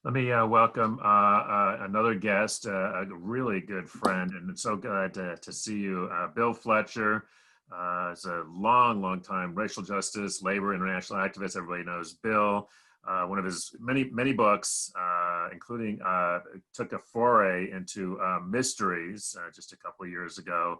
Let me welcome another guest, a really good friend, and it's so glad to see you. Bill Fletcher is a long time racial justice, labor, international activist. Everybody knows Bill. One of his many books, including took a foray into mysteries just a couple of years ago.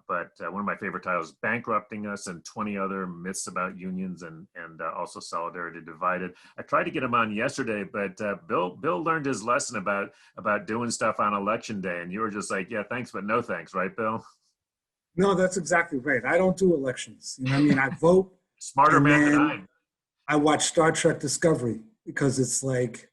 But one of my favorite titles, Bankrupting Us and 20 Other Myths About Unions and also Solidarity Divided. I tried to get him on yesterday, but Bill learned his lesson about doing stuff on election day. And you were just like, yeah, thanks, but no thanks, right, Bill? No, that's exactly right. I don't do elections. You know what I mean? I vote. Smarter and man than then I watch Star Trek Discovery because it's like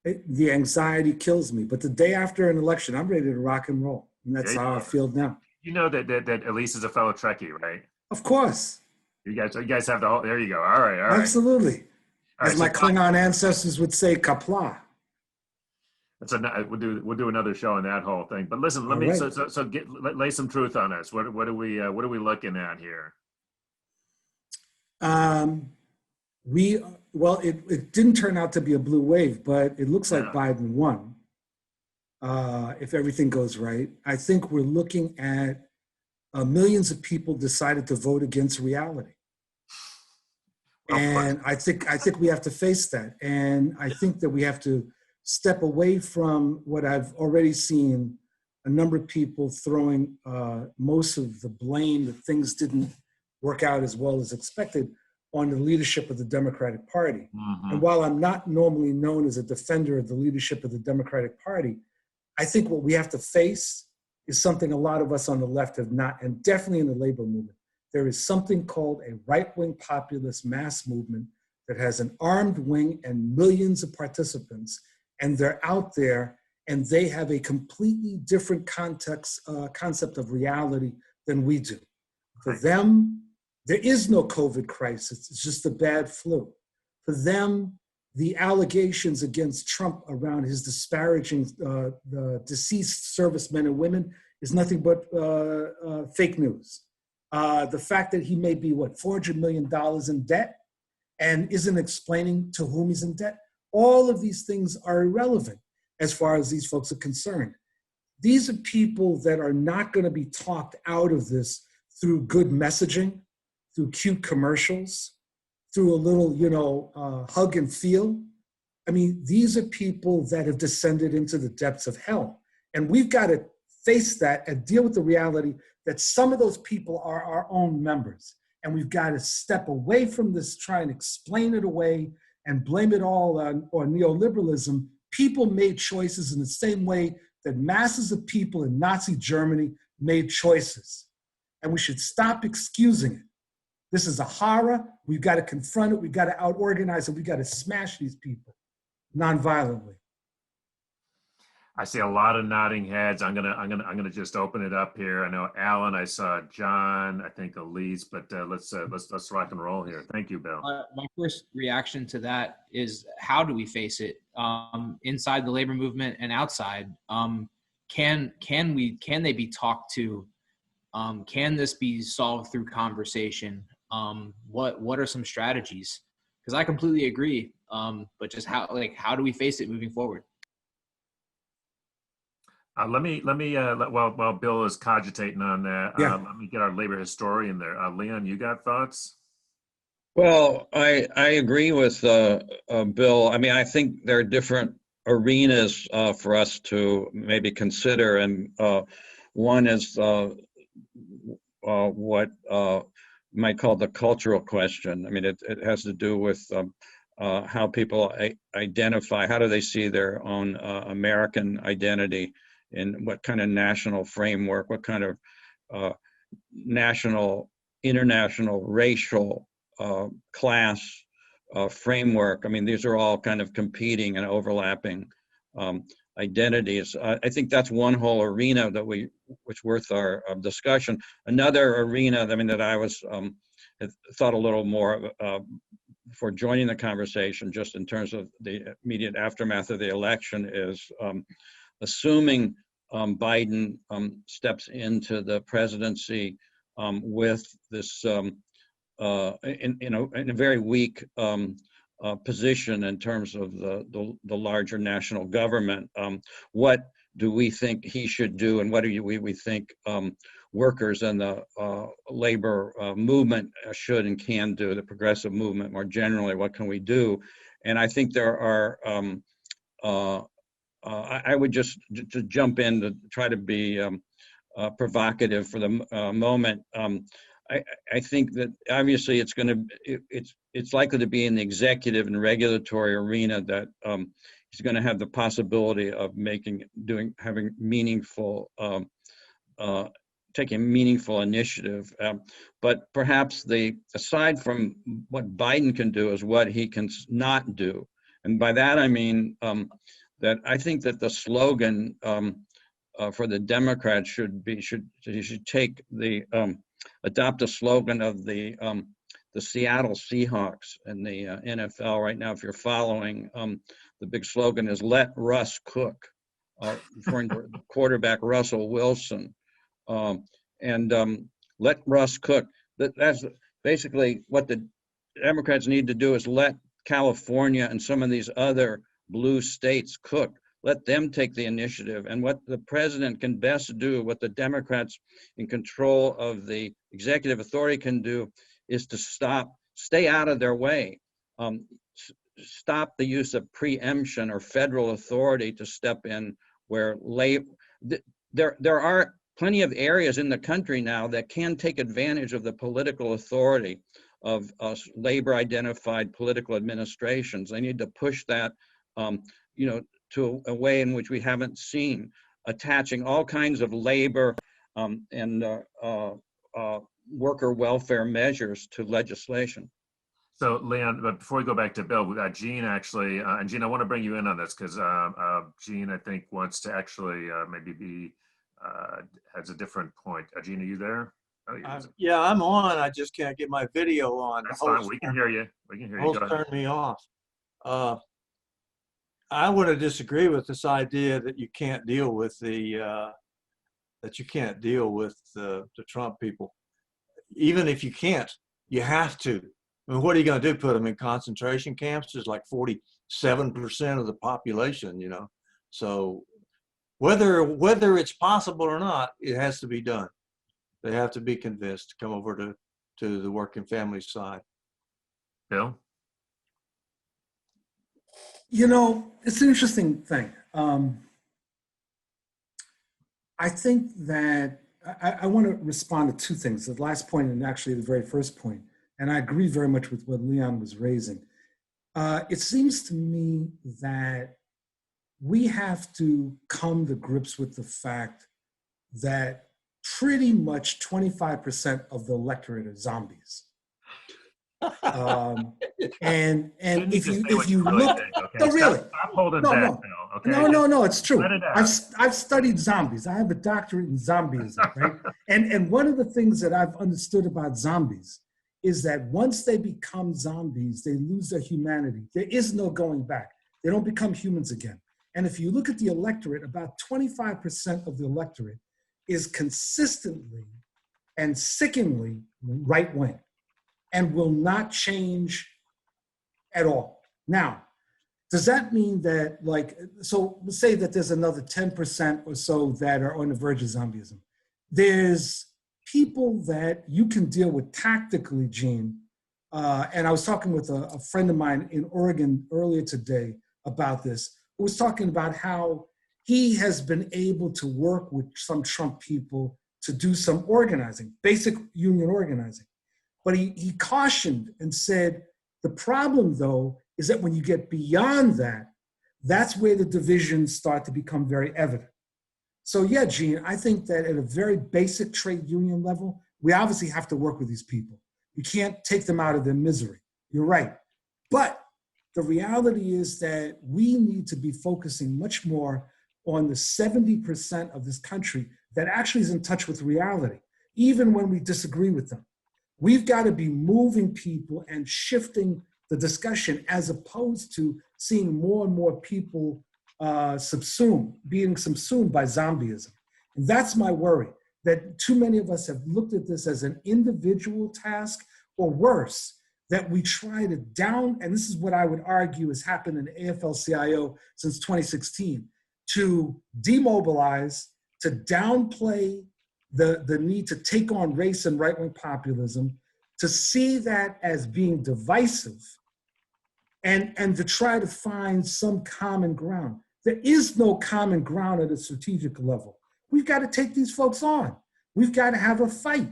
the anxiety kills me. But the day after an election, I'm ready to rock and roll. And that's how I feel now. You know that Elise is a fellow Trekkie, right? Of course. You guys have the whole. There you go. All right. Absolutely. All right. As my Klingon ancestors would say, kapla. We'll do another show on that whole thing. But listen, lay some truth on us. What are we looking at here? It didn't turn out to be a blue wave, but it looks like Biden won. If everything goes right, I think we're looking at millions of people decided to vote against reality. And I think we have to face that. And I think that we have to step away from what I've already seen a number of people throwing most of the blame that things didn't work out as well as expected on the leadership of the Democratic Party. Mm-hmm. And while I'm not normally known as a defender of the leadership of the Democratic Party, I think what we have to face is something a lot of us on the left have not, and definitely in the labor movement. There is something called a right-wing populist mass movement that has an armed wing and millions of participants, and they're out there, and they have a completely different concept of reality than we do. For them, there is no COVID crisis. It's just a bad flu. For them, the allegations against Trump around his disparaging the deceased servicemen and women is nothing but fake news. The fact that he may be, $400 million in debt and isn't explaining to whom he's in debt, all of these things are irrelevant as far as these folks are concerned. These are people that are not going to be talked out of this through good messaging, through cute commercials, through a little, hug and feel. I mean, these are people that have descended into the depths of hell. And we've got to face that and deal with the reality that some of those people are our own members. And we've got to step away from this, try and explain it away and blame it all on neoliberalism. People made choices in the same way that masses of people in Nazi Germany made choices. And we should stop excusing it. This is a horror. We've got to confront it. We've got to out-organize it. We've got to smash these people nonviolently. I see a lot of nodding heads. I'm gonna just open it up here. I know Alan, I saw John, I think Elise, but let's rock and roll here. Thank you, Bill. My first reaction to that is, how do we face it inside the labor movement and outside? Can they be talked to? Can this be solved through conversation? What are some strategies? Because I completely agree. But just how do we face it moving forward? While Bill is cogitating on that, let me get our labor historian there. Leon, you got thoughts? Well, I agree with Bill. I mean, I think there are different arenas for us to maybe consider, and one is what you might call the cultural question. I mean, it has to do with how people identify, how do they see their own American identity, and what kind of national framework, what kind of national, international, racial, class framework. I mean, these are all kind of competing and overlapping identities. I think that's one whole arena which worth our discussion. Another arena, that I was thought a little more before joining the conversation, just in terms of the immediate aftermath of the election, is assuming Biden steps into the presidency with this in a very weak position in terms of the larger national government. What do we think he should do, and what do we think workers and the labor movement should and can do, the progressive movement more generally? What can we do? And I think there are, I would just to jump in to try to be provocative for the moment. I think that obviously it's likely to be in the executive and regulatory arena that he's going to have the possibility of having meaningful, taking meaningful initiative. But perhaps aside from what Biden can do is what he can not do. And by that, I mean that I think that the slogan for the Democrats should take adopt a slogan of the Seattle Seahawks and the NFL right now. If you're following, the big slogan is "Let Russ cook," referring to quarterback Russell Wilson, and let Russ cook. That's basically what the Democrats need to do, is let California and some of these other blue states cook. Let them take the initiative. And what the president can best do, what the Democrats in control of the executive authority can do, is to stay out of their way. Stop the use of preemption or federal authority to step in where there are plenty of areas in the country now that can take advantage of the political authority of labor identified political administrations. They need to push that, to a way in which we haven't seen, attaching all kinds of labor and worker welfare measures to legislation. So, Leon, but before we go back to Bill, we got Gene actually, and Gene, I want to bring you in on this because Gene, I think, wants to actually maybe has a different point. Gene, are you there? Oh, yeah, I'm on. I just can't get my video on. That's fine. We can hear you. We can hear you. Host turned me off. I want to disagree with this idea that you can't deal with the Trump people. Even if you can't, you have to. I mean, what are you going to do? Put them in concentration camps? There's like 47% of the population, So whether it's possible or not, it has to be done. They have to be convinced to come over to the working family side. Bill? It's an interesting thing. I think that I want to respond to two things, the last point and actually the very first point. And I agree very much with what Leon was raising. It seems to me that we have to come to grips with the fact that pretty much 25% of the electorate are zombies. And if you look, no, really, stop holding back, Bill, okay? No, it's true. Let it out. I've studied zombies. I have a doctorate in zombieism, right? And one of the things that I've understood about zombies is that once they become zombies, they lose their humanity. There is no going back. They don't become humans again. And if you look at the electorate, about 25% of the electorate is consistently and sickeningly right-wing and will not change at all. Now, does that mean that, so let's say that there's another 10% or so that are on the verge of zombieism. There's people that you can deal with tactically, Gene. And I was talking with a friend of mine in Oregon earlier today about this, who was talking about how he has been able to work with some Trump people to do some organizing, basic union organizing. But he cautioned and said, the problem, though, is that when you get beyond that, that's where the divisions start to become very evident. So yeah, Gene, I think that at a very basic trade union level, we obviously have to work with these people. We can't take them out of their misery. You're right. But the reality is that we need to be focusing much more on the 70% of this country that actually is in touch with reality, even when we disagree with them. We've got to be moving people and shifting the discussion as opposed to seeing more and more people being subsumed by zombieism. And that's my worry, that too many of us have looked at this as an individual task, or worse, that we try to and this is what I would argue has happened in the AFL-CIO since 2016, to demobilize, to downplay the need to take on race and right-wing populism, to see that as being divisive, and to try to find some common ground. There is no common ground at a strategic level. We've got to take these folks on. We've got to have a fight.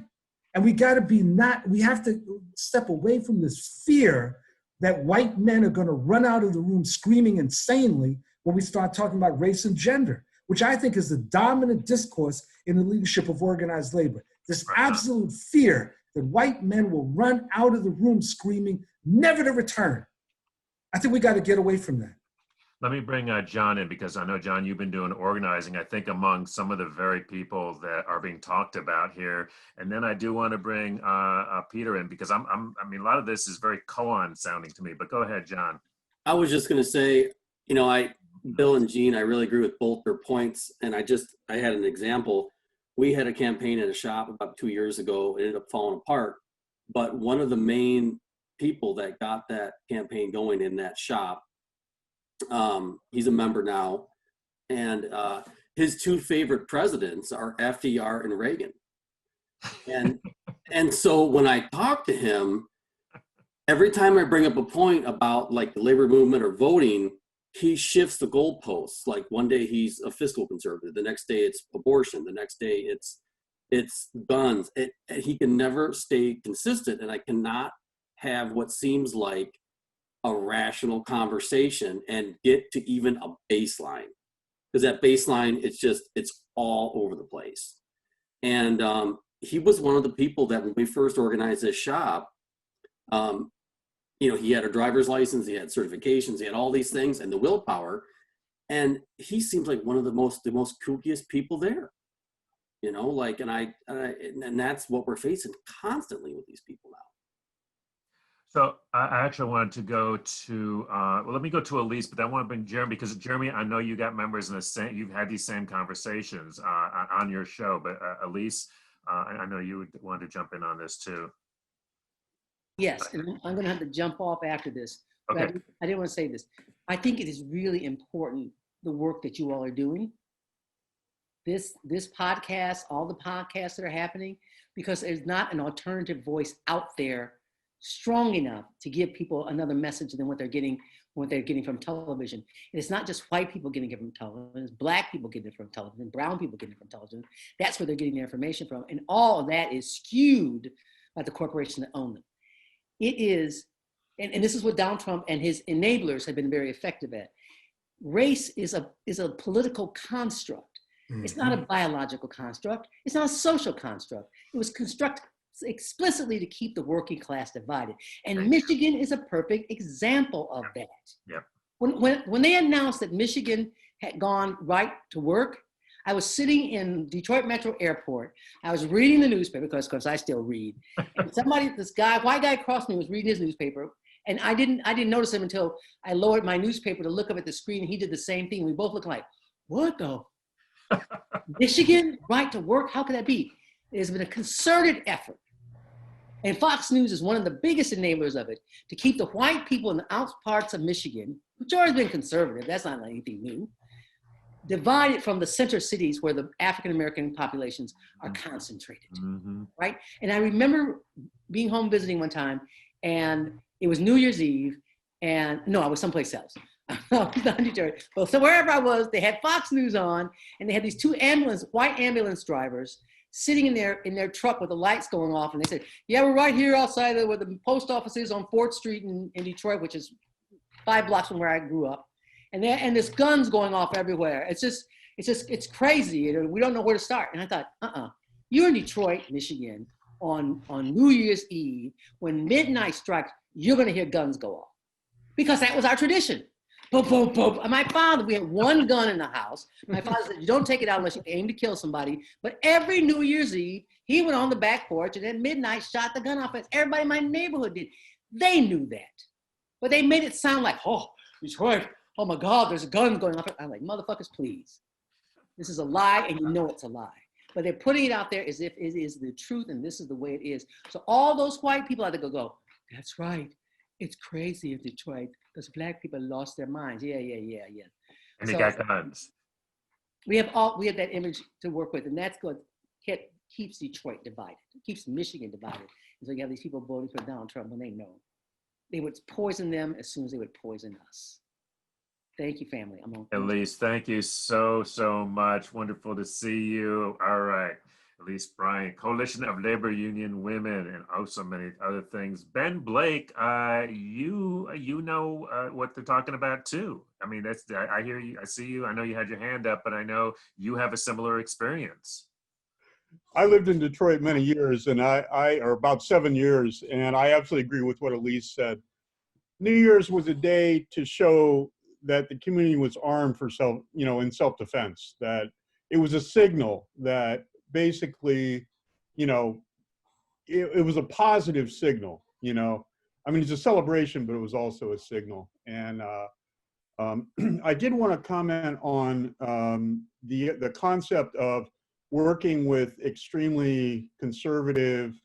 And we have to step away from this fear that white men are going to run out of the room screaming insanely when we start talking about race and gender, which I think is the dominant discourse in the leadership of organized labor. This absolute fear that white men will run out of the room screaming, never to return. I think we got to get away from that. Let me bring John in, because I know, John, you've been doing organizing, I think, among some of the very people that are being talked about here. And then I do want to bring Peter in, because I mean, a lot of this is very koan sounding to me, but go ahead, John. I was just going to say, Bill and Gene, I really agree with both their points. And I had an example. We had a campaign at a shop about 2 years ago. It ended up falling apart. But one of the main people that got that campaign going in that shop, he's a member now, and his two favorite presidents are FDR and Reagan. And so when I talk to him, every time I bring up a point about like the labor movement or voting, he shifts the goalposts. Like one day he's a fiscal conservative, the next day it's abortion, the next day it's guns. He can never stay consistent, and I cannot have what seems like a rational conversation and get to even a baseline, because that baseline, it's all over the place. And he was one of the people that when we first organized this shop, he had a driver's license, he had certifications, he had all these things and the willpower, and he seems like one of the most kookiest people there, and that's what we're facing constantly with these people now. So I actually wanted to go to, let me go to Elise, but I want to bring Jeremy, because Jeremy, I know you got members in the same, you've had these same conversations on your show, but Elise, I know you would want to jump in on this too. Yes, and I'm going to have to jump off after this. Okay. But I didn't want to say this. I think it is really important, the work that you all are doing. This podcast, all the podcasts that are happening, because there's not an alternative voice out there strong enough to give people another message than what they're getting from television. And it's not just white people getting it from television, it's black people getting it from television, brown people getting it from television. That's where they're getting their information from. And all of that is skewed by the corporation that own them. It is, and this is what Donald Trump and his enablers have been very effective at. Race is a political construct. Mm-hmm. It's not a biological construct. It's not a social construct. It was constructed explicitly to keep the working class divided. And Michigan is a perfect example of that. Yeah. When they announced that Michigan had gone right to work, I was sitting in Detroit Metro Airport. I was reading the newspaper because I still read. And this white guy across from me was reading his newspaper. And I didn't notice him until I lowered my newspaper to look up at the screen. And he did the same thing. We both looked like, what the? Michigan, right to work? How could that be? It has been a concerted effort. And Fox News is one of the biggest enablers of it, to keep the white people in the out parts of Michigan, which always been conservative, that's not anything new, divided from the center cities where the African-American populations are concentrated, right? And I remember being home visiting one time, and it was New Year's Eve, and no, I was someplace else. Well, so wherever I was, they had Fox News on, and they had these two white ambulance drivers sitting in their truck with the lights going off, and they said, yeah, we're right here outside where the post office is on 4th Street in Detroit, which is 5 blocks from where I grew up. And there's guns going off everywhere. It's crazy. We don't know where to start. And I thought, you're in Detroit, Michigan on New Year's Eve. When midnight strikes, you're going to hear guns go off, because that was our tradition. Boom, boom, boom. And my father, we had one gun in the house. My father said, you don't take it out unless you aim to kill somebody. But every New Year's Eve, he went on the back porch and at midnight shot the gun off. As everybody in my neighborhood did. They knew that. But they made it sound like, oh, Detroit, oh my God, there's a gun going off. I'm like, motherfuckers, please. This is a lie, and you know it's a lie. But they're putting it out there as if it is the truth, and this is the way it is. So all those white people have to go, That's right. It's crazy in Detroit because Black people lost their minds. Yeah. And they So got guns. we have that image to work with, and that's what keeps Detroit divided. It keeps Michigan divided. And so you have these people voting for Donald Trump when they know they would poison them as soon as they would poison us. Thank you, family. Elise, thank you so much. Wonderful to see you. All right. Elise Bryant, Coalition of Labor Union Women, and so many other things. Ben Blake, you know what they're talking about too. I mean, I hear you, I see you. I know you had your hand up, but I know you have a similar experience. I lived in Detroit many years, and or about 7 years, and I absolutely agree with what Elise said. New Year's was a day to show that the community was armed for in self-defense, that it was a signal that basically, it was a positive signal, I mean, it's a celebration, but it was also a signal. And I did want to comment on the concept of working with extremely conservative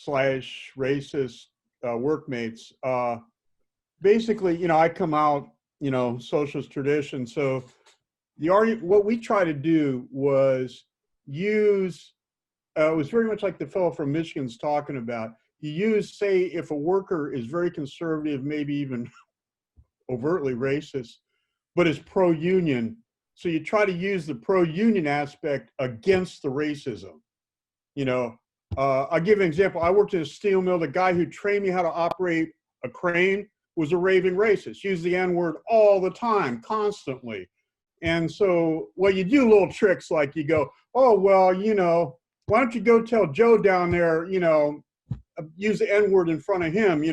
/ racist workmates. Basically, I come out, socialist tradition. So what we try to do was use, it was very much like the fellow from Michigan's talking about. You use, say, if a worker is very conservative, maybe even overtly racist, but is pro-union. So you try to use the pro-union aspect against the racism. I'll give an example. I worked in a steel mill. The guy who trained me how to operate a crane was a raving racist, used the N-word all the time, constantly. And so, you do little tricks like you go, oh, well, why don't you go tell Joe down there, use the N-word in front of him,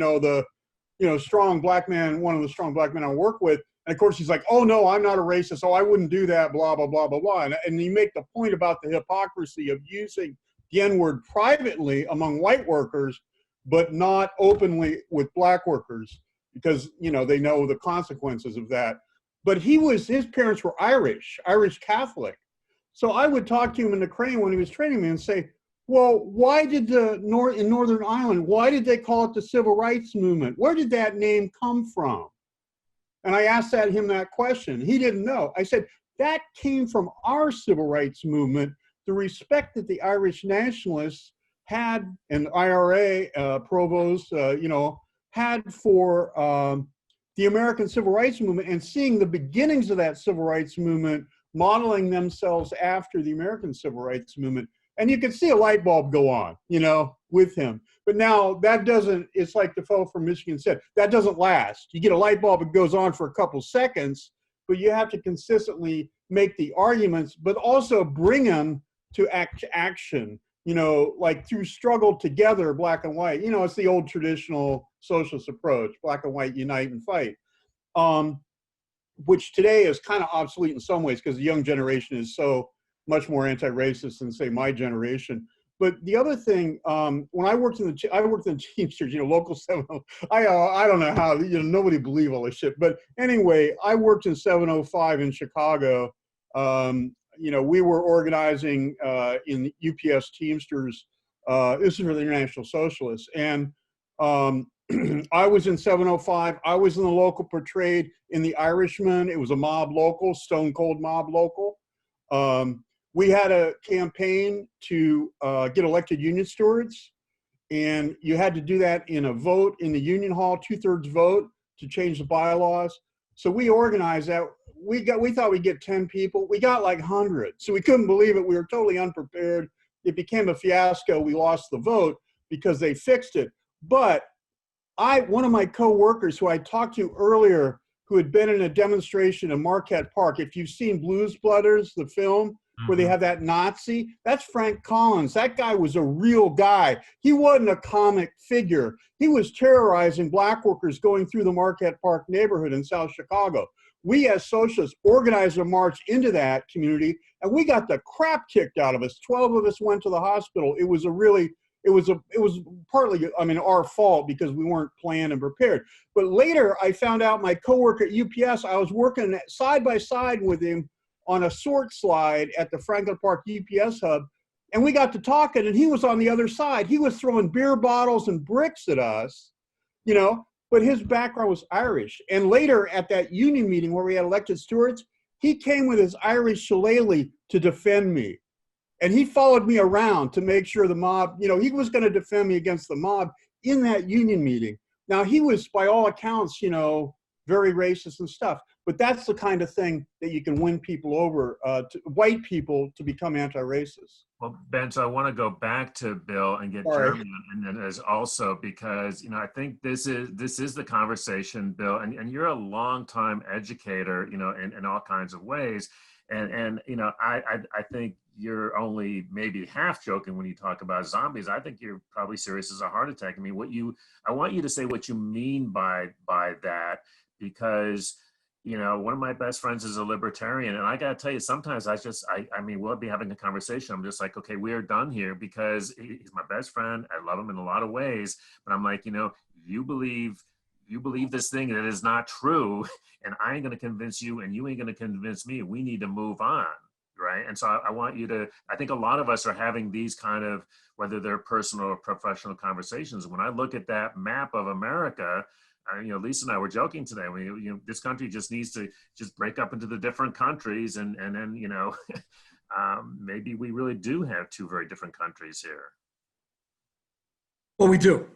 strong black man, one of the strong black men I work with. And of course, he's like, oh, no, I'm not a racist. Oh, I wouldn't do that, blah, blah, blah, blah, blah. And you make the point about the hypocrisy of using the N-word privately among white workers, but not openly with black workers, because, they know the consequences of that. But his parents were Irish Catholic. So I would talk to him in the crane when he was training me and say, well, why did in Northern Ireland, why did they call it the Civil Rights Movement? Where did that name come from? And I asked him that question. He didn't know. I said, that came from our civil rights movement, the respect that the Irish nationalists had, and IRA provost, had for the American civil rights movement, and seeing the beginnings of that civil rights movement modeling themselves after the American civil rights movement. And you could see a light bulb go on, with him. But now that doesn't, it's like the fellow from Michigan said, that doesn't last. You get a light bulb, it goes on for a couple seconds, but you have to consistently make the arguments, but also bring them to action, like through struggle together, black and white. It's the old traditional socialist approach, black and white, unite and fight, which today is kind of obsolete in some ways because the young generation is so much more anti-racist than, say, my generation. But the other thing, when I worked in the Teamsters, local 705, I don't know how, nobody believe all this shit. But anyway, I worked in 705 in Chicago. We were organizing in UPS Teamsters. This is for the International Socialists. And I was in 705. I was in the local portrayed in the Irishman. It was a mob local, stone cold mob local. We had a campaign to get elected union stewards, and you had to do that in a vote in the union hall, 2/3 vote to change the bylaws. So we organized that. We thought we'd get 10 people. We got like 100. So we couldn't believe it. We were totally unprepared. It became a fiasco. We lost the vote because they fixed it. But one of my co-workers who I talked to earlier, who had been in a demonstration in Marquette Park, if you've seen Blues Brothers, the film, where they have that Nazi, that's Frank Collins. That guy was a real guy. He wasn't a comic figure. He was terrorizing black workers going through the Marquette Park neighborhood in South Chicago. We as socialists organized a march into that community, and we got the crap kicked out of us. 12 of us went to the hospital. It was partly, our fault because we weren't planned and prepared. But later I found out my coworker at UPS, I was working side by side with him on a sort slide at the Franklin Park UPS hub. And we got to talking, and he was on the other side. He was throwing beer bottles and bricks at us, you know, but his background was Irish. And later at that union meeting where we had elected stewards, he came with his Irish shillelagh to defend me. And he followed me around to make sure the mob, you know, he was going to defend me against the mob in that union meeting. Now, he was, by all accounts, you know, very racist and stuff. But that's the kind of thing that you can win people over, white people, to become anti-racist. Well, Ben, so I want to go back to Bill and get Jeremy, and then as also because, you know, I think this is the conversation, Bill, and you're a longtime educator, you know, in all kinds of ways. And you know, I think you're only maybe half joking when you talk about zombies. I think you're probably serious as a heart attack. I mean, I want you to say what you mean by that, because, you know, one of my best friends is a libertarian, and I got to tell you, sometimes I mean, we'll be having a conversation. I'm just like, okay, we are done here, because he's my best friend. I love him in a lot of ways, but I'm like, you know, you believe this thing that is not true, and I ain't going to convince you, and you ain't going to convince me. We need to move on, right? And so I want you to, I think a lot of us are having these kind of, whether they're personal or professional conversations. When I look at that map of America, you know, Lisa and I were joking today. You know, this country just needs to just break up into the different countries, and then, you know, maybe we really do have two very different countries here. Well, we do.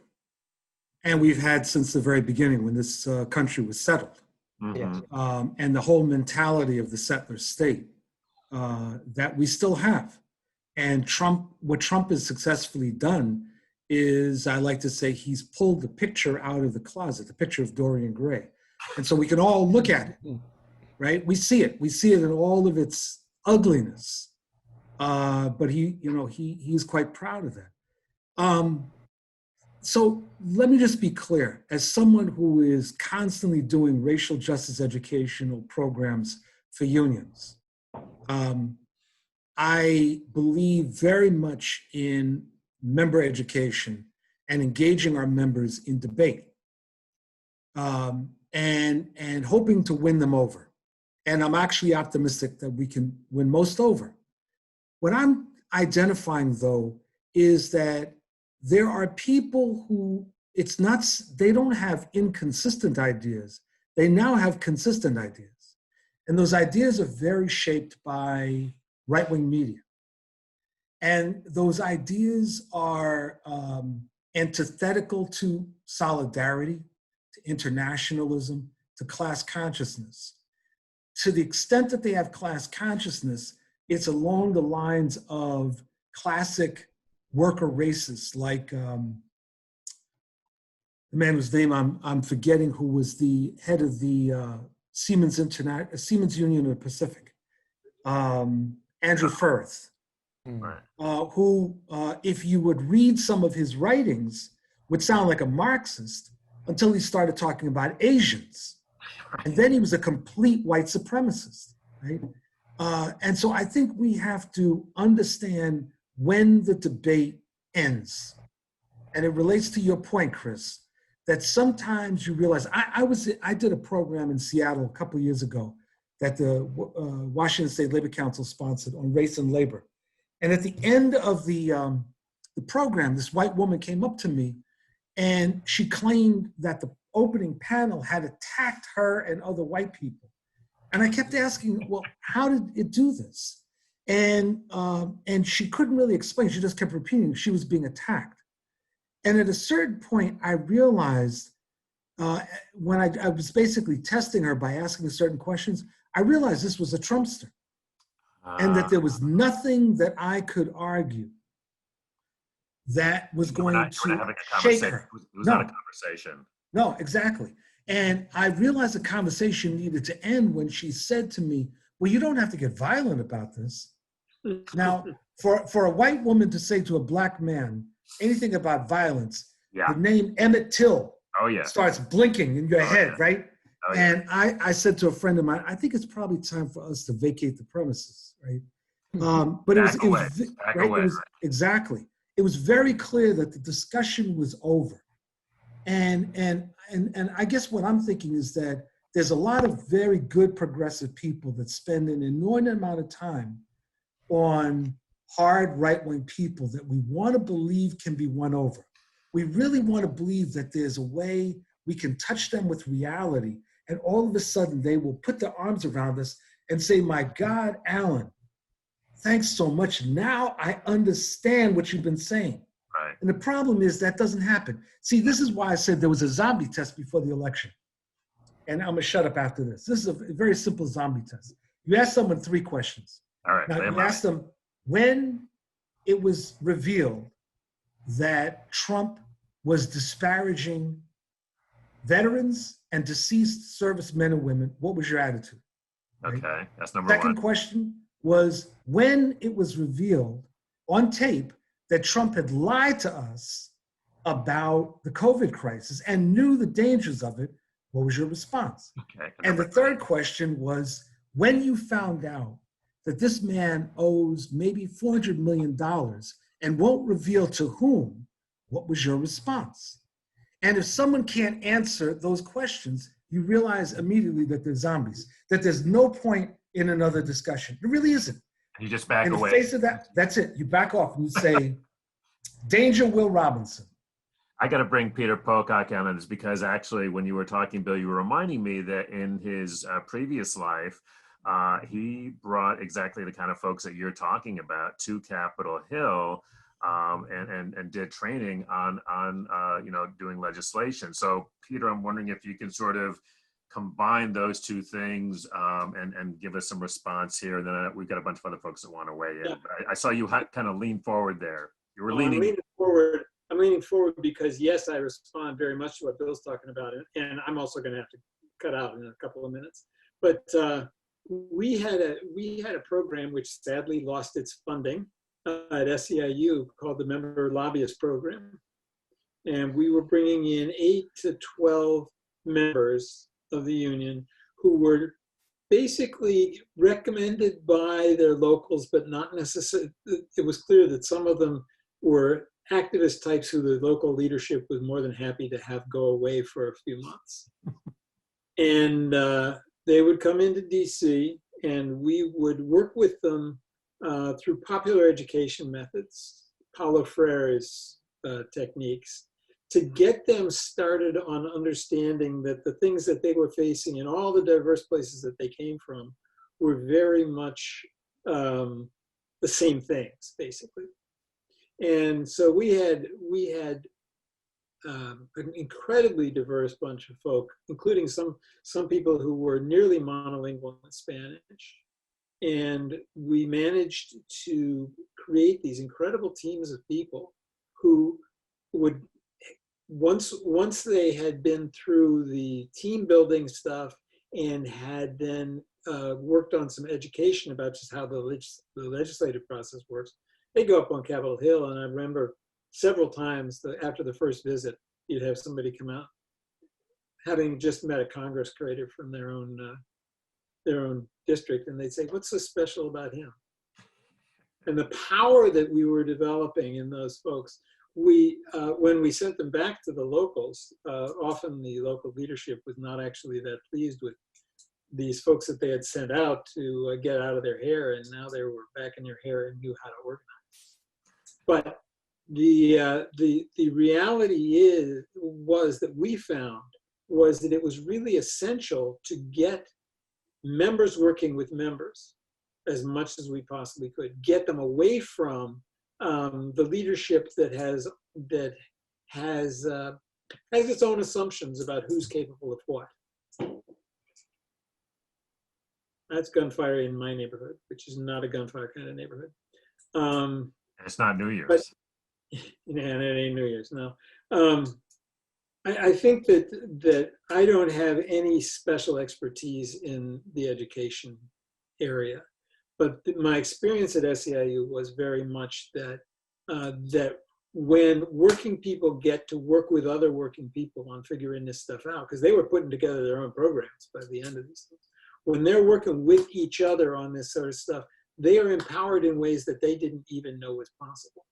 And we've had since the very beginning when this country was settled. Mm-hmm. And the whole mentality of the settler state that we still have. And what Trump has successfully done is, I like to say, he's pulled the picture out of the closet, the picture of Dorian Gray. And so we can all look at it, right? We see it in all of its ugliness. But he's quite proud of that. So let me just be clear. As someone who is constantly doing racial justice educational programs for unions, I believe very much in member education and engaging our members in debate, and hoping to win them over. And I'm actually optimistic that we can win most over. What I'm identifying, though, is that there are people who they don't have inconsistent ideas. They now have consistent ideas. And those ideas are very shaped by right-wing media. And those ideas are antithetical to solidarity, to internationalism, to class consciousness. To the extent that they have class consciousness, it's along the lines of classic worker racists, like the man whose name I'm forgetting, who was the head of the Siemens Union of the Pacific, Andrew Firth, who, if you would read some of his writings, would sound like a Marxist until he started talking about Asians. And then he was a complete white supremacist, right? And so I think we have to understand when the debate ends. And it relates to your point, Chris, that sometimes you realize, I did a program in Seattle a couple of years ago that the Washington State Labor Council sponsored on race and labor. And at the end of the program, this white woman came up to me and she claimed that the opening panel had attacked her and other white people. And I kept asking, well, how did it do this? And she couldn't really explain. She just kept repeating she was being attacked. And at a certain point, I realized when I was basically testing her by asking her certain questions, I realized this was a Trumpster. And that there was nothing that I could argue that was going to shake her. It was not a conversation. No, exactly. And I realized the conversation needed to end when she said to me, well, you don't have to get violent about this. Now, for a white woman to say to a black man anything about violence, the name Emmett Till starts blinking in your head, right? Oh, yeah. And I said to a friend of mine, I think it's probably time for us to vacate the premises, right? But it was exactly. It was very clear that the discussion was over. And I guess what I'm thinking is that there's a lot of very good progressive people that spend an inordinate amount of time on hard right-wing people that we want to believe can be won over. We really want to believe that there's a way we can touch them with reality, and all of a sudden they will put their arms around us and say, my God, Alan, thanks so much. Now I understand what you've been saying. Right. And the problem is that doesn't happen. See, this is why I said there was a zombie test before the election. And I'm going to shut up after this. This is a very simple zombie test. You ask someone 3 questions. All right. Now, you ask them when it was revealed that Trump was disparaging veterans and deceased servicemen and women, what was your attitude? Right? Okay, that's number Second 1. question was when it was revealed on tape that Trump had lied to us about the COVID crisis and knew the dangers of it, what was your response? Okay. And the third question was when you found out that this man owes maybe $400 million and won't reveal to whom, what was your response? And if someone can't answer those questions, you realize immediately that they're zombies, that there's no point in another discussion. There really isn't. You just back In the away. face of that, that's it. You back off and you say, danger, Will Robinson. I got to bring Peter Pocock on this because actually when you were talking, Bill, you were reminding me that in his previous life, he brought exactly the kind of folks that you're talking about to Capitol Hill and did training on doing legislation. So Peter, I'm wondering if you can sort of combine those 2 things and give us some response here. And then we've got a bunch of other folks that want to weigh in. Yeah. But I saw you kind of lean forward there. You were I'm leaning. leaning forward because yes, I respond very much to what Bill's talking about, and I'm also going to have to cut out in a couple of minutes. But we had a program which sadly lost its funding at SEIU called the Member Lobbyist Program, and we were bringing in 8 to 12 members of the union who were basically recommended by their locals, but not necessarily. It was clear that some of them were activist types who the local leadership was more than happy to have go away for a few months. And they would come into DC and we would work with them through popular education methods, Paulo Freire's techniques, to get them started on understanding that the things that they were facing in all the diverse places that they came from were very much the same things, basically. And so we had an incredibly diverse bunch of folk, including some people who were nearly monolingual in Spanish. And we managed to create these incredible teams of people who would, once they had been through the team building stuff and had then worked on some education about just how the legislative process works, they go up on Capitol Hill. And I remember several times after the first visit, you'd have somebody come out having just met a Congress creator from their own district, and they'd say, "What's so special about him?" And the power that we were developing in those folks, when we sent them back to the locals, often the local leadership was not actually that pleased with these folks that they had sent out to get out of their hair, and now they were back in their hair and knew how to organize. But the reality was that we found was that it was really essential to get members working with members as much as we possibly could, get them away from the leadership that has its own assumptions about who's capable of what. That's gunfire in my neighborhood, which is not a gunfire kind of neighborhood. It's not New Year's. But, yeah, and it ain't New Year's, no. I think that I don't have any special expertise in the education area, but my experience at SEIU was very much that when working people get to work with other working people on figuring this stuff out, because they were putting together their own programs by the end of these things, when they're working with each other on this sort of stuff, they are empowered in ways that they didn't even know was possible.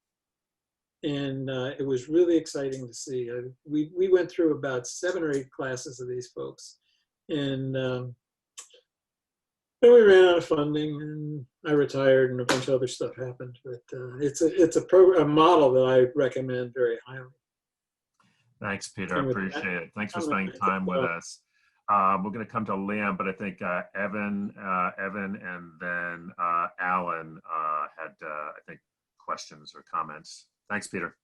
And it was really exciting to see. We went through about 7 or 8 classes of these folks. And Then we ran out of funding, and I retired, and a bunch of other stuff happened. But it's a model that I recommend very highly. Thanks, Peter. I And with appreciate that, it. Thanks for I'm spending gonna time take with off. us. We're going to come to Liam, but I think Evan, and then Alan had, I think, questions or comments. Thanks, Peter.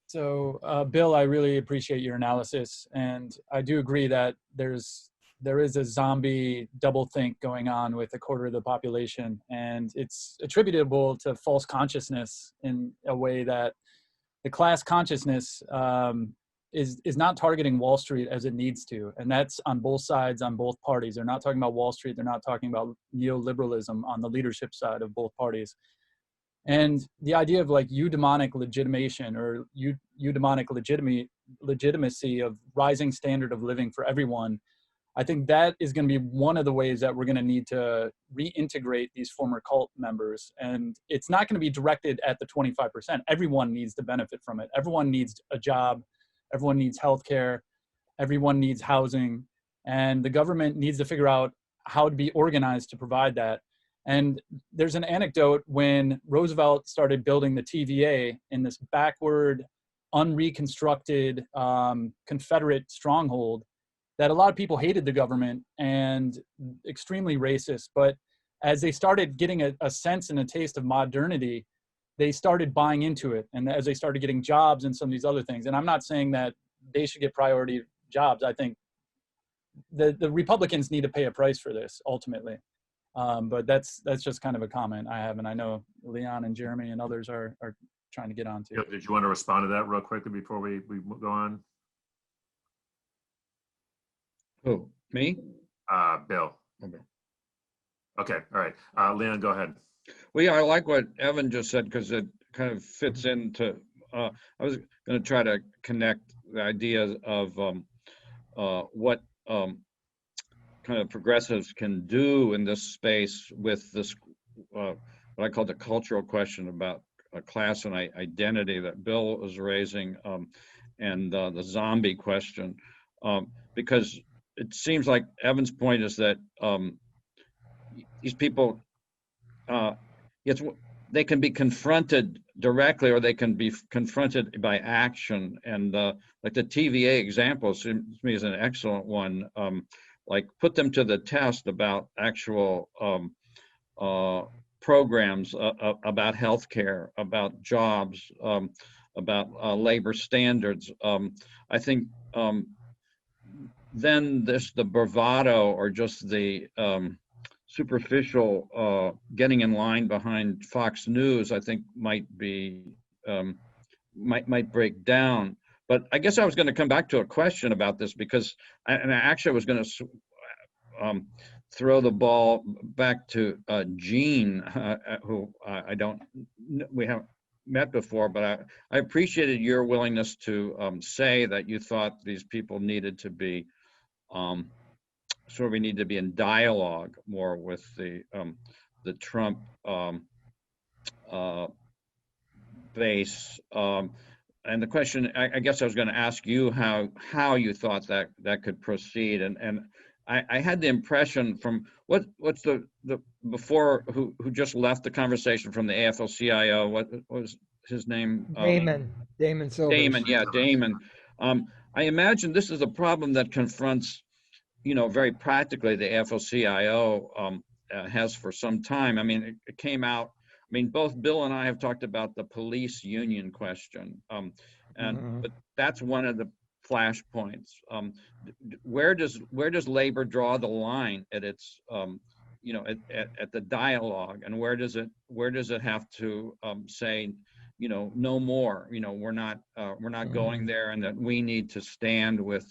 So, Bill, I really appreciate your analysis, and I do agree that there is a zombie doublethink going on with a quarter of the population, and it's attributable to false consciousness in a way that the class consciousness is not targeting Wall Street as it needs to, and that's on both sides, on both parties. They're not talking about Wall Street. They're not talking about neoliberalism on the leadership side of both parties. And the idea of like eudaimonic legitimation or eudaimonic legitimacy of rising standard of living for everyone, I think that is going to be one of the ways that we're going to need to reintegrate these former cult members. And it's not going to be directed at the 25%. Everyone needs to benefit from it. Everyone needs a job. Everyone needs healthcare. Everyone needs housing. And the government needs to figure out how to be organized to provide that. And there's an anecdote when Roosevelt started building the TVA in this backward, unreconstructed Confederate stronghold, that a lot of people hated the government and extremely racist. But as they started getting a sense and a taste of modernity, they started buying into it. And as they started getting jobs and some of these other things, and I'm not saying that they should get priority jobs. I think the Republicans need to pay a price for this ultimately. But that's just kind of a comment I have, and I know Leon and Jeremy and others are trying to get on to. Did you want to respond to that real quickly before we go on? Who, me? Bill. Okay. Okay, all right. Leon, go ahead. Well, yeah, I like what Evan just said because it kind of fits into, I was going to try to connect the idea of what kind of progressives can do in this space with this, what I call the cultural question about class and identity that Bill was raising, and the zombie question, because it seems like Evan's point is that these people, they can be confronted directly or they can be confronted by action. And like the TVA example seems to me is an excellent one. Like put them to the test about actual programs about healthcare, about jobs, about labor standards. I think then the bravado or just the superficial getting in line behind Fox News, I think might be might break down. But I guess I was going to come back to a question about this because I actually was going to throw the ball back to Gene, who we haven't met before, but I appreciated your willingness to say that you thought these people needed to be we need to be in dialogue more with the Trump base. And the question, I guess I was going to ask you how you thought that could proceed. And I had the impression from what's the before who just left the conversation from the AFL-CIO, what was his name? Damon Silvers. Damon, yeah, Damon. I imagine this is a problem that confronts, very practically the AFL-CIO has for some time. I mean, it came out. I mean, both Bill and I have talked about the police union question, but that's one of the flashpoints. Where does labor draw the line at its, at the dialogue, and where does it have to say, no more? We're not going there, and that we need to stand with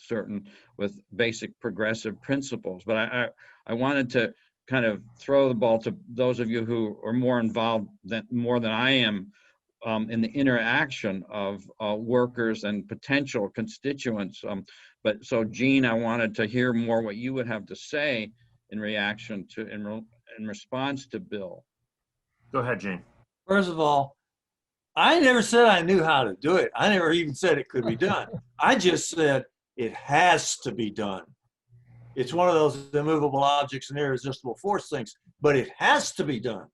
basic progressive principles. But I wanted to kind of throw the ball to those of you who are more involved more than I am in the interaction of workers and potential constituents. But so Gene, I wanted to hear more what you would have to say in reaction to, in response to Bill. Go ahead, Gene. First of all, I never said I knew how to do it. I never even said it could be done. I just said it has to be done. It's one of those immovable objects and irresistible force things, but it has to be done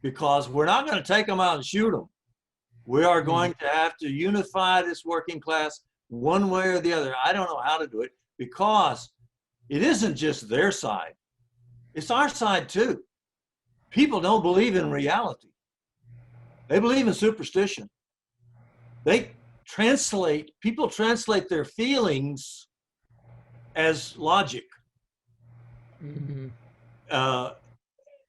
because we're not going to take them out and shoot them. We are going to have to unify this working class one way or the other. I don't know how to do it because it isn't just their side. It's our side too. People don't believe in reality. They believe in superstition. People translate their feelings as logic. Mhm.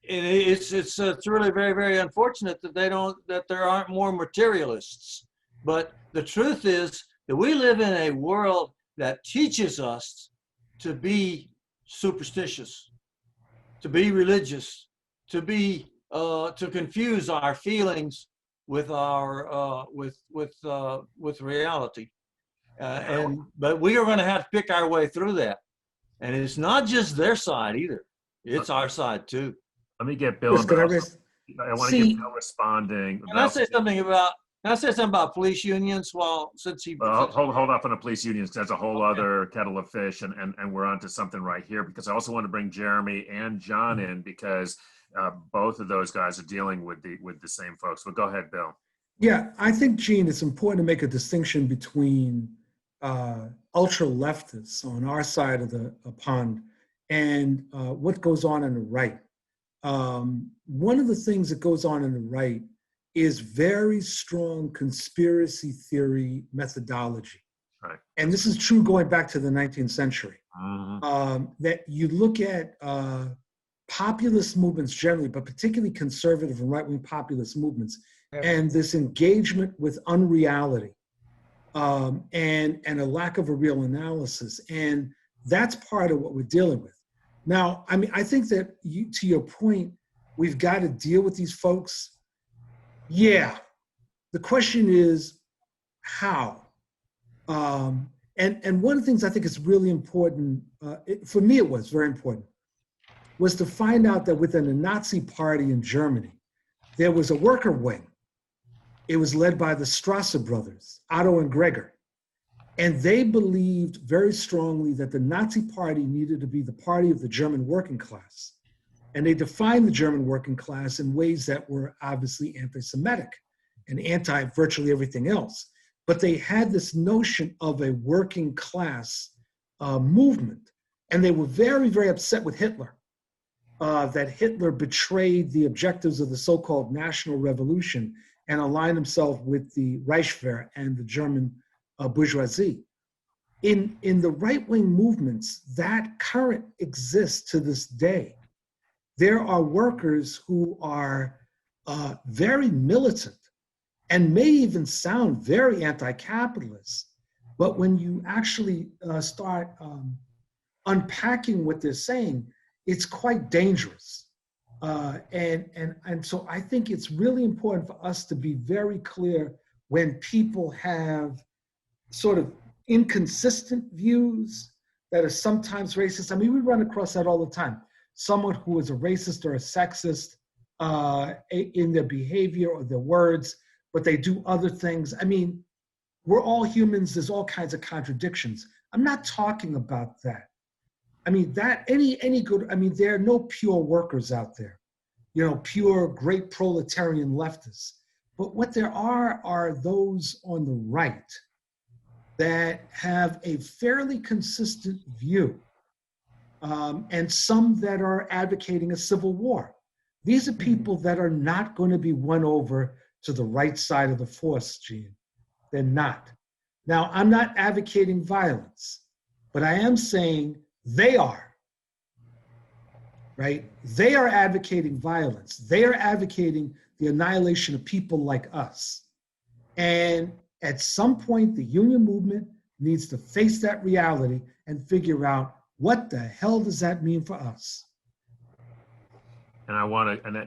And it's really very, very unfortunate that there aren't more materialists. But the truth is that we live in a world that teaches us to be superstitious, to be religious, to confuse our feelings with our with reality. But we are going to have to pick our way through that. And it's not just their side either. It's our side too. Let me get Bill. Chris, could I I want to get Bill responding. Can I say something about police unions? Well, since he hold off on the police unions. That's a whole other kettle of fish, and we're onto something right here because I also want to bring Jeremy and John in because both of those guys are dealing with the same folks. But go ahead, Bill. Yeah, I think, Gene, it's important to make a distinction between ultra leftists on our side of the pond and what goes on the right. One of the things that goes on the right is very strong conspiracy theory methodology. Right. And this is true going back to the 19th century. That you look at populist movements generally, but particularly conservative and right-wing populist movements, and this engagement with unreality and a lack of a real analysis. And that's part of what we're dealing with. Now, I mean, I think that to your point, we've got to deal with these folks. Yeah. The question is how? And one of the things I think is really important, for me it was very important, was to find out that within the Nazi party in Germany, there was a worker wing. It was led by the Strasser brothers, Otto and Gregor. And they believed very strongly that the Nazi party needed to be the party of the German working class. And they defined the German working class in ways that were obviously anti-Semitic and anti-virtually everything else. But they had this notion of a working class movement. And they were very, very upset with Hitler, that Hitler betrayed the objectives of the so-called National Revolution and aligned himself with the Reichswehr and the German bourgeoisie. In the right-wing movements, that current exists to this day. There are workers who are very militant and may even sound very anti-capitalist. But when you actually start unpacking what they're saying, it's quite dangerous. And so I think it's really important for us to be very clear when people have sort of inconsistent views that are sometimes racist. I mean, we run across that all the time. Someone who is a racist or a sexist in their behavior or their words, but they do other things. I mean, we're all humans. There's all kinds of contradictions. I'm not talking about that. I mean, that any good, I mean, there are no pure workers out there, you know, pure great proletarian leftists. But what there are those on the right that have a fairly consistent view, and some that are advocating a civil war. These are people that are not going to be won over to the right side of the force, Gene. They're not. Now, I'm not advocating violence, but I am saying they are, right? They are advocating violence. They are advocating the annihilation of people like us. And at some point, the union movement needs to face that reality and figure out what the hell does that mean for us? And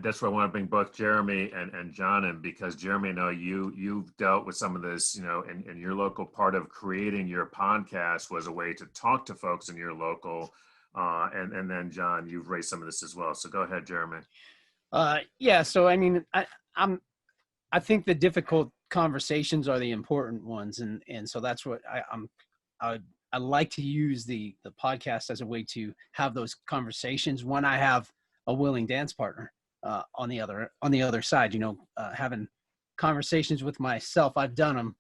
that's why I want to bring both Jeremy and John in, because Jeremy, I know you've dealt with some of this, you know, in your local. Part of creating your podcast was a way to talk to folks in your local. And then John, you've raised some of this as well. So go ahead, Jeremy. Yeah. So, I mean, I think the difficult conversations are the important ones. And so that's what I like to use the podcast as a way to have those conversations when I have a willing dance partner on the other side. Having conversations with myself, I've done them.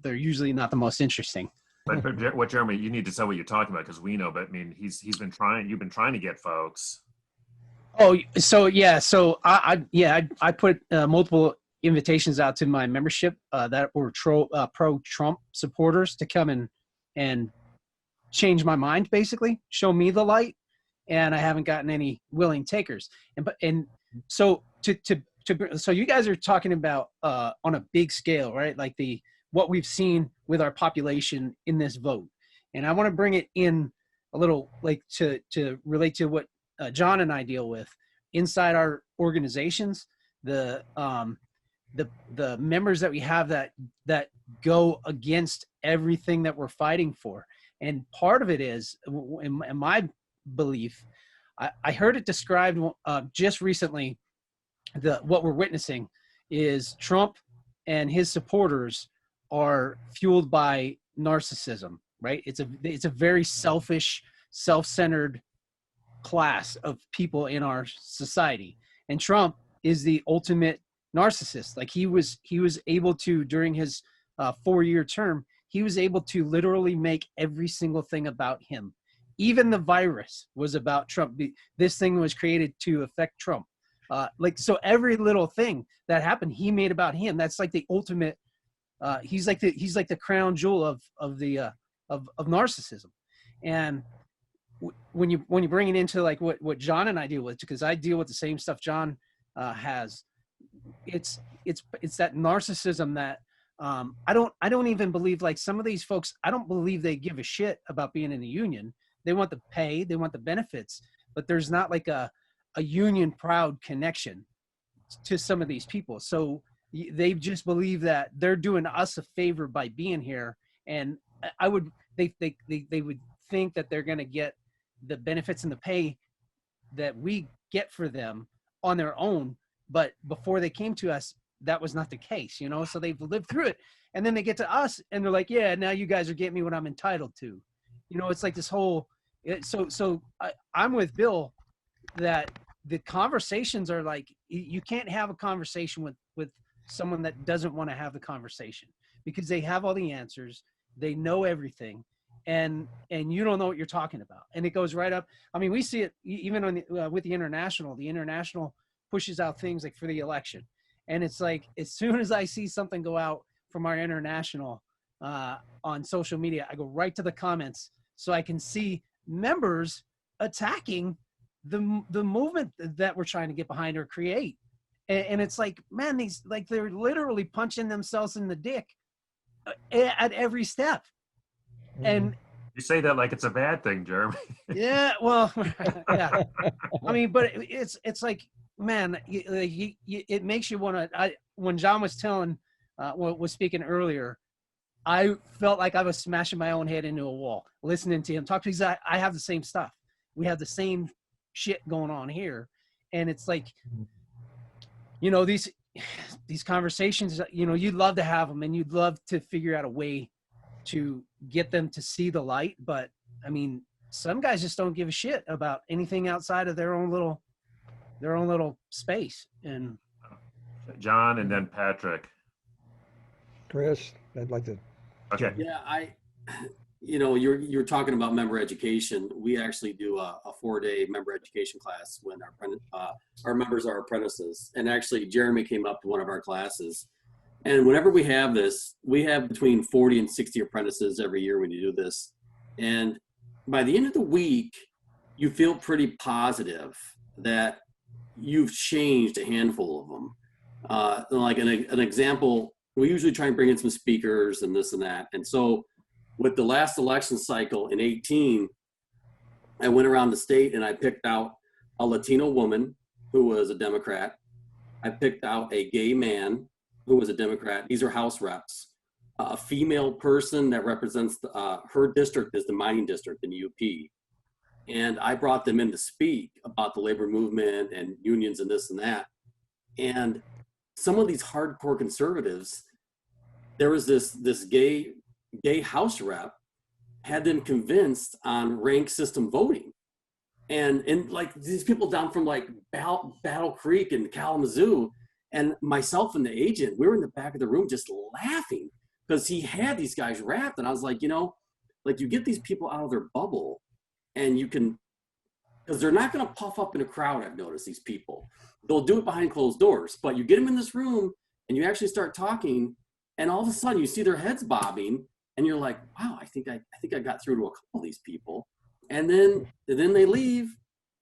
They're usually not the most interesting. But what, Jeremy, you need to say what you're talking about, because we know. But I mean, you've been trying to get folks. Oh, so yeah, so I put multiple invitations out to my membership that were pro-Trump supporters to come and change my mind, basically show me the light, and I haven't gotten any willing takers. So so you guys are talking about on a big scale, right? Like what we've seen with our population in this vote, and I want to bring it in a little, like to relate to what John and I deal with inside our organizations. The members that we have that go against everything that we're fighting for. And part of it is, in my belief, I heard it described just recently, what we're witnessing is Trump and his supporters are fueled by narcissism, right? It's a very selfish, self-centered class of people in our society. And Trump is the ultimate narcissist. Like he was able to, during his 4-year term, he was able to literally make every single thing about him. Even the virus was about Trump. This thing was created to affect Trump. So every little thing that happened, he made about him. That's like the ultimate. He's like the crown jewel of narcissism. And when you bring it into like what John and I deal with, because I deal with the same stuff John has, it's that narcissism that I don't even believe, like some of these folks, I don't believe they give a shit about being in the union. They want the pay, they want the benefits, but there's not like a union proud connection to some of these people. So they just believe that they're doing us a favor by being here, and they would think that they're going to get the benefits and the pay that we get for them on their own. But before they came to us, that was not the case, so they've lived through it. And then they get to us and they're like, yeah, now you guys are getting me what I'm entitled to. It's like this whole, I'm with Bill that the conversations are like, you can't have a conversation with someone that doesn't want to have the conversation, because they have all the answers. They know everything. And you don't know what you're talking about. And it goes right up. I mean, we see it even on with the international. The international pushes out things like for the election. And it's like, as soon as I see something go out from our international on social media, I go right to the comments so I can see members attacking the movement that we're trying to get behind or create. And it's like, man, they're literally punching themselves in the dick at every step. And you say that like it's a bad thing, Jeremy. Yeah, well, yeah. I mean, but it's like, man, it makes you want to. When John was was speaking earlier, I felt like I was smashing my own head into a wall listening to him talk, because I have the same stuff. We have the same shit going on here, and it's like, these conversations, you'd love to have them, and you'd love to figure out a way to get them to see the light. But I mean, some guys just don't give a shit about anything outside of their own little space. And John, and then Patrick. Chris, I'd like to. Okay. Yeah, you're talking about member education. We actually do a 4-day member education class when our members are apprentices. And actually, Jeremy came up to one of our classes. And whenever we have this, we have between 40 and 60 apprentices every year when you do this. And by the end of the week, you feel pretty positive that you've changed a handful of them. Like an example, we usually try and bring in some speakers and this and that. And so with the last election cycle in 2018, I went around the state and I picked out a Latino woman who was a Democrat. I picked out a gay man who was a Democrat. These are House reps. A female person that represents her district is the mining district in UP. And I brought them in to speak about the labor movement and unions and this and that. And some of these hardcore conservatives, there was this gay House rep had them convinced on rank system voting. And like these people down from like Battle Creek and Kalamazoo, and myself and the agent, we were in the back of the room just laughing because he had these guys wrapped. And I was like, you know, like you get these people out of their bubble and you can, because they're not going to puff up in a crowd. I've noticed these people, they'll do it behind closed doors, but you get them in this room and you actually start talking, and all of a sudden you see their heads bobbing and you're like, wow, I think I got through to a couple of these people. And then they leave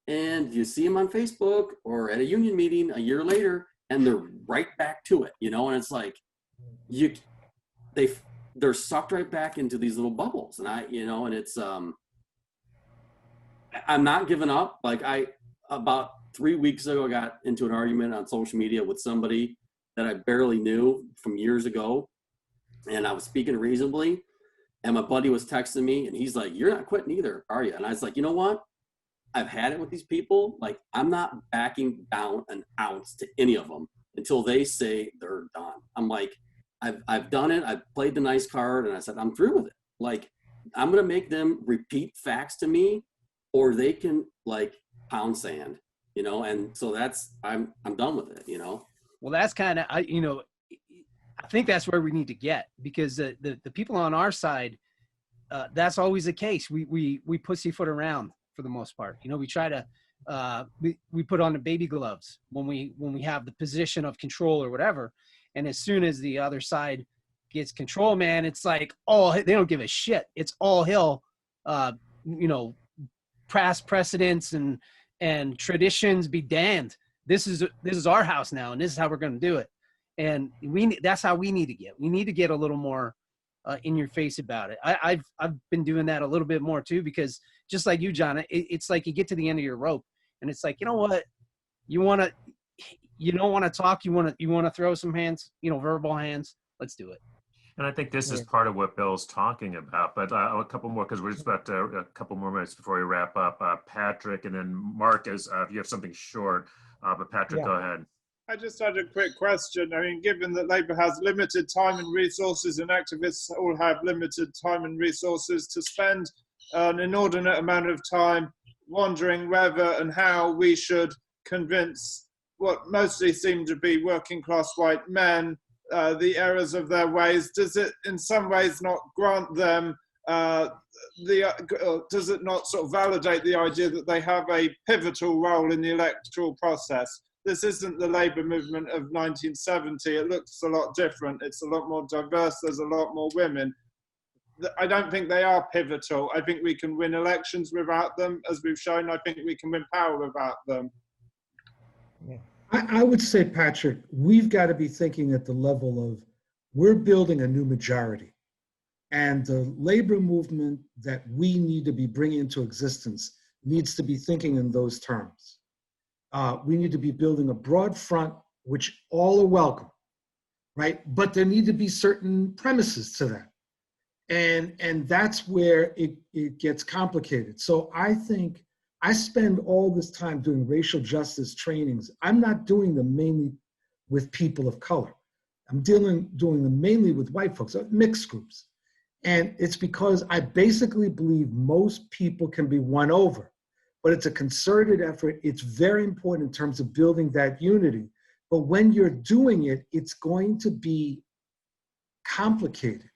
and you see them on Facebook or at a union meeting a year later and they're right back to it, you know? And it's like, they're sucked right back into these little bubbles. And and it's, I'm not giving up. Like about 3 weeks ago, I got into an argument on social media with somebody that I barely knew from years ago. And I was speaking reasonably. And my buddy was texting me and he's like, you're not quitting either, are you? And I was like, you know what? I've had it with these people. Like, I'm not backing down an ounce to any of them until they say they're done. I'm like, I've done it. I've played the nice card and I said, I'm through with it. Like, I'm going to make them repeat facts to me or they can like pound sand, you know? And so I'm done with it, you know? Well, that's kind of, I think that's where we need to get, because the people on our side, that's always the case. We pussyfoot around for the most part. You know, we try to we put on the baby gloves when we have the position of control or whatever. And as soon as the other side gets control, man, it's like, oh, they don't give a shit. It's all hell, past precedents and traditions be damned. This is our house now, and this is how we're going to do it. And that's how we need to get. We need to get a little more in your face about it. I've been doing that a little bit more too, because just like you, John, it's like you get to the end of your rope, and it's like, you know what, you don't want to talk, you want to throw some hands, verbal hands. Let's do it. And I think this is part of what Bill's talking about. But a couple more, because we're just about a couple more minutes before we wrap up. Patrick, and then Marcus, if you have something short. But Patrick, go ahead. I just had a quick question. I mean, given that Labour has limited time and resources and activists all have limited time and resources to spend an inordinate amount of time wondering whether and how we should convince what mostly seem to be working class white men the errors of their ways, does it in some ways not grant them does it not sort of validate the idea that they have a pivotal role in the electoral process? This isn't the Labour movement of 1970. It looks a lot different. It's a lot more diverse. There's a lot more women. I don't think they are pivotal. I think we can win elections without them, as we've shown. I think we can win power without them. I would say, Patrick, we've got to be thinking at the level of, we're building a new majority. And the labor movement that we need to be bringing into existence needs to be thinking in those terms. We need to be building a broad front, which all are welcome, right? But there need to be certain premises to that. And that's where it gets complicated. So I think I spend all this time doing racial justice trainings. I'm not doing them mainly with people of color. I'm doing them mainly with white folks, mixed groups. And it's because I basically believe most people can be won over, but it's a concerted effort. It's very important in terms of building that unity. But when you're doing it, it's going to be complicated.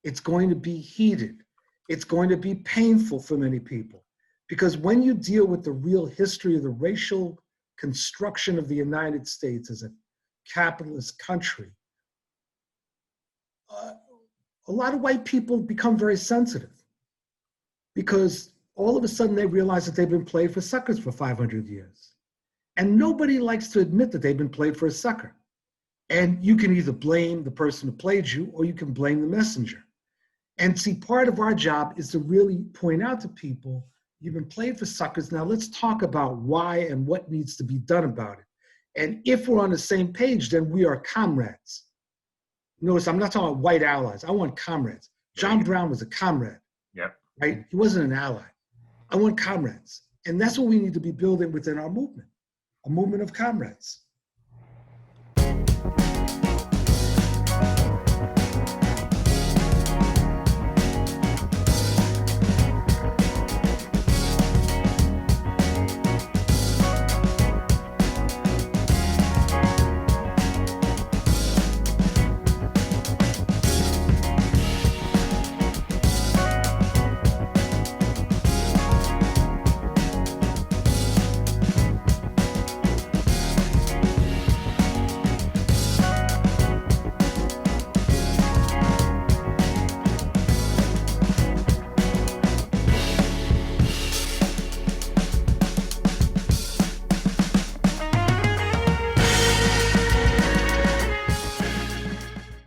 It's going to be heated. It's going to be painful for many people. Because when you deal with the real history of the racial construction of the United States as a capitalist country, a lot of white people become very sensitive because all of a sudden they realize that they've been played for suckers for 500 years. And nobody likes to admit that they've been played for a sucker. And you can either blame the person who played you or you can blame the messenger. And see, part of our job is to really point out to people, you've been played for suckers. Now let's talk about why and what needs to be done about it. And if we're on the same page, then we are comrades. Notice I'm not talking about white allies. I want comrades. John Brown was a comrade. Yep. Right? He wasn't an ally. I want comrades. And that's what we need to be building within our movement, a movement of comrades.